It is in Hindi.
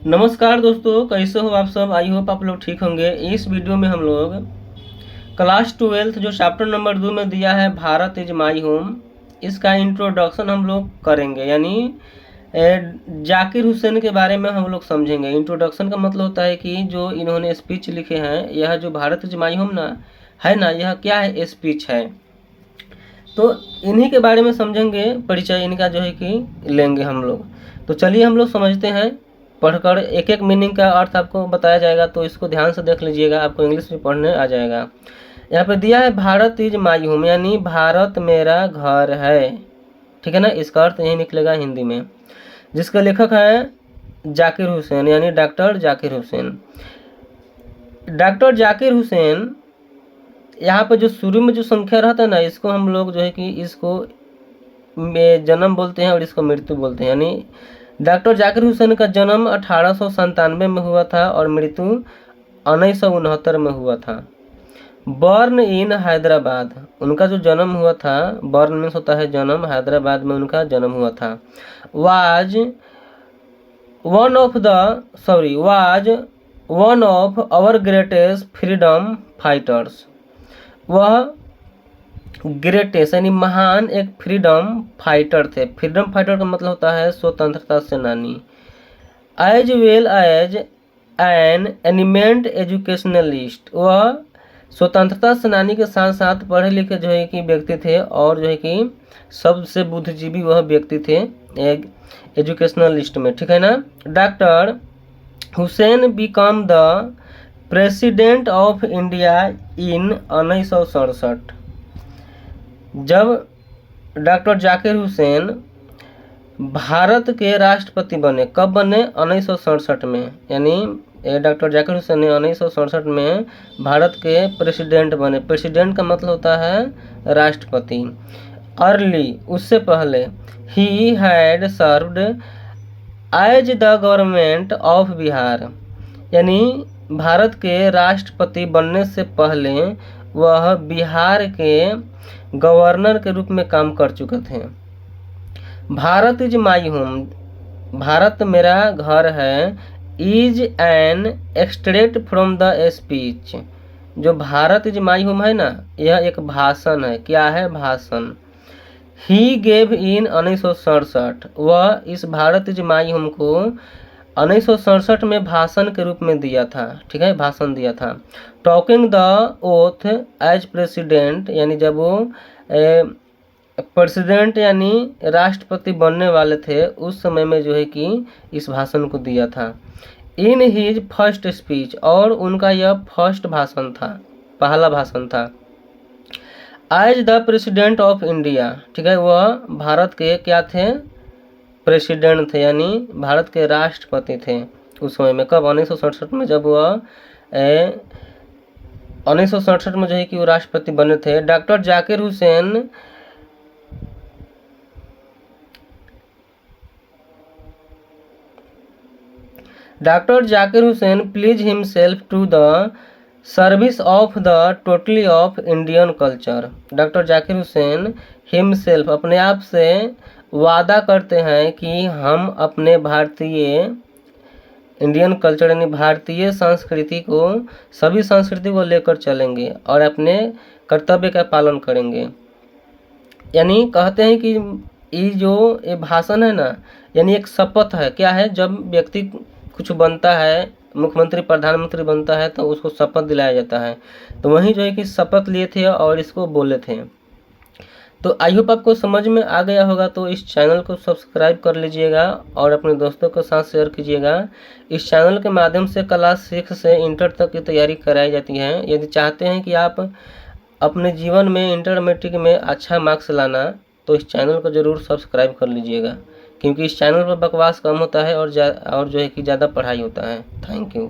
नमस्कार दोस्तों, कैसे हो आप सब। आई होप आप लोग ठीक होंगे। इस वीडियो में हम लोग क्लास 12 जो चैप्टर नंबर 2 में दिया है भारत इज माई होम, इसका इंट्रोडक्शन हम लोग करेंगे। यानी जाकिर हुसैन के बारे में हम लोग समझेंगे। इंट्रोडक्शन का मतलब होता है कि जो इन्होंने स्पीच लिखे हैं, यह जो भारत इज माई होम ना, यह क्या है, स्पीच है। तो इन्हीं के बारे में समझेंगे, परिचय इनका जो है कि लेंगे हम लोग। तो चलिए हम लोग समझते हैं। पढ़कर एक एक मीनिंग का अर्थ आपको बताया जाएगा, तो इसको ध्यान से देख लीजिएगा, आपको इंग्लिश में पढ़ने आ जाएगा। यहाँ पे दिया है भारत इज माई होम, यानी भारत मेरा घर है। ठीक है ना, इसका अर्थ यही निकलेगा हिंदी में। जिसका लेखक है जाकिर हुसैन, यानी डॉक्टर जाकिर हुसैन। डॉक्टर जाकिर हुसैन, यहाँ पे जो शुरू में जो संख्या रहता है ना, इसको हम लोग जो है कि इसको जन्म बोलते हैं और इसको मृत्यु बोलते हैं। यानी डॉक्टर जाकिर हुसैन का जन्म 1897 में हुआ था और मृत्यु 1969 में हुआ था। बर्न इन हैदराबाद, उनका जो जन्म हुआ था, बर्न मीन्स होता है जन्म, हैदराबाद में उनका जन्म हुआ था। Was one of our greatest freedom fighters. वह ग्रेटेस्ट यानी महान एक फ्रीडम फाइटर थे। फ्रीडम फाइटर का मतलब होता है स्वतंत्रता सेनानी। As well as an eminent educationalist, वह स्वतंत्रता सेनानी के साथ साथ पढ़े लिखे जो है कि व्यक्ति थे, और जो है कि सबसे बुद्धिजीवी वह व्यक्ति थे एक एजुकेशनलिस्ट में। ठीक है ना। Doctor Hussain become the president of India in 1967। जब डॉक्टर जाकिर हुसैन भारत के राष्ट्रपति बने, कब बने, 1967 में। यानी डॉक्टर जाकिर हुसैन ने 1967 में भारत के प्रेसिडेंट बने। प्रेसिडेंट का मतलब होता है राष्ट्रपति। अर्ली, उससे पहले, ही had served as the government of Bihar, यानी भारत के राष्ट्रपति बनने से पहले वह बिहार के गवर्नर के रूप में काम कर चुके थे। Bharat is my home, Bharat मेरा घर है। Is an extract from the speech, जो भारत इज माई होम है ना, यह एक भाषण है। क्या है, भाषण। ही गेव इन 1967, वह इस भारत इज माई होम को 1967 में भाषण के रूप में दिया था। ठीक है, भाषण दिया था। Taking the oath as president, यानी जब वो प्रेसिडेंट यानी राष्ट्रपति बनने वाले थे, उस समय में जो है कि इस भाषण को दिया था। इन हिज फर्स्ट स्पीच, और उनका यह फर्स्ट भाषण था, पहला भाषण था। As the president of India, ठीक है, वह भारत के क्या थे, प्रेसिडेंट थे, यानी भारत के राष्ट्रपति थे उस समय में। कब, 1967 में, जब वह 1967 में जो है कि वो राष्ट्रपति बने थे। Doctor Zakir Hussain pledge himself to the service of the totally of Indian culture. Doctor Zakir Hussain himself, अपने आप से वादा करते हैं कि हम अपने भारतीय इंडियन कल्चर यानी भारतीय संस्कृति को, सभी संस्कृति को लेकर चलेंगे और अपने कर्तव्य का पालन करेंगे। यानी कहते हैं कि ये जो ये भाषण है ना, यानी एक शपथ है। क्या है, जब व्यक्ति कुछ बनता है, मुख्यमंत्री प्रधानमंत्री बनता है, तो उसको शपथ दिलाया जाता है। तो वहीं जो है कि शपथ लिए थे और इसको बोले थे। तो आई होप आपको समझ में आ गया होगा। तो इस चैनल को सब्सक्राइब कर लीजिएगा और अपने दोस्तों के साथ शेयर कीजिएगा। इस चैनल के माध्यम से क्लास 6 से इंटर तक की तैयारी कराई जाती है। यदि चाहते हैं कि आप अपने जीवन में इंटर मैट्रिक में अच्छा मार्क्स लाना, तो इस चैनल को ज़रूर सब्सक्राइब कर लीजिएगा, क्योंकि इस चैनल पर बकवास कम होता है और जो है कि ज़्यादा पढ़ाई होता है। Thank you.